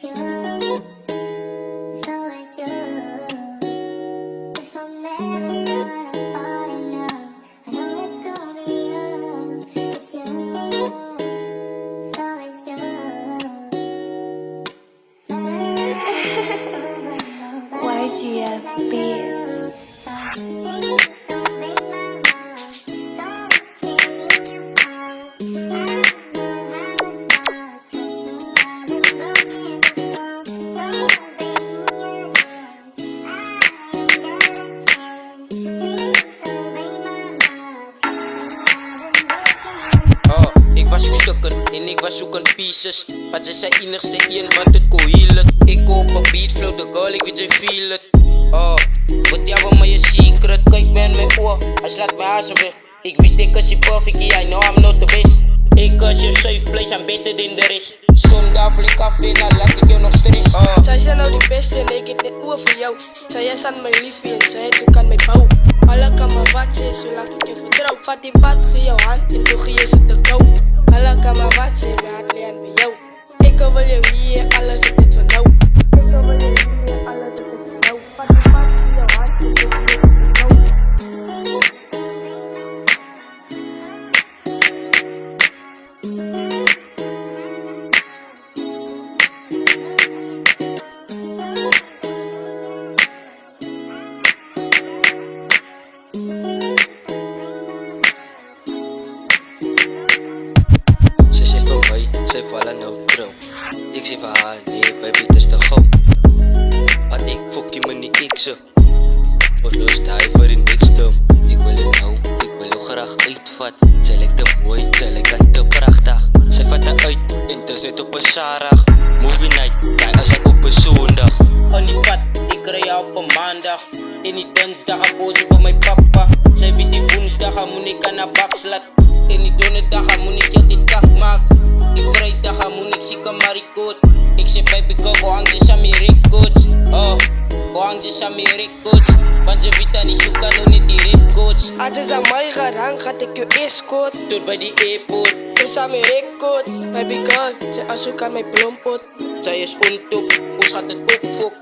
It's you, it's always you. If I'm ever gonna fall in love, I know it's gonna be you. It's you, it's always you. YGF Beats. Ik was ik stukken en ik was zoekend pieces. Maar ze zei enigste een wat het kon healen. Ik op een beat flow de girl, ik weet je feel het. Vertel me je secret, kijk ben mijn oor. Hij slaat mijn hazen weg. Ik weet ik als je perfect, I know I'm not the best. Ik als je safe place, I'm better than the rest. Zondag vlieg af en dan laat ik je nog stress. Zij zijn nou die beste en ik het net oor voor jou. Zij is aan mijn liefje en zij het ook aan mijn bouw. Alle kan maar wat zijn, zolang ik je vertrouw. Vat die pad, geef jouw hand en toen je ze te kou. Alle kan maar wat zijn, mijn hart ligt bij jou. Ik wil je hier, alles is dit van jou. Ik wil je hier, alles is dit van jou. Vat die pad, geef jouw hand en toen je ze te kou. Ze zegt van mij, zij vallen nou trouw. Ik zeg van haar, nee baby, het is te gauw. Want ik fok je me niet kiksen. Wat lust hij voor een niksdom. Ik wil je nou, ik wil je graag uitvat. Zij lijkt te mooi, zij lijkt aan te prachtig. Zij vat haar uit en het is net op een zaterdag. Movie night, kijk als ik op een zondag. Aan die pad, ik rij jou op een maandag. En die dinsdag ga boos voor mijn papa. Zij weet die woensdag ga moet ik aan haar bak slat. En die donderdag ga moet ik jou die tak maak. Die vrijdag ga moet ik ziek aan marikoot. Ik zeg baby go hang je aan mijn records. Go hang je aan mijn records. Want je weet aan die zoeken nog niet die records. Als je aan mij gaat hangen, gaat ik je escort. Tot bij die airport. Is aan mijn records. Baby girl, zij als ook aan mijn bloempot. Zij is ontop, hoe gaat het ook fok?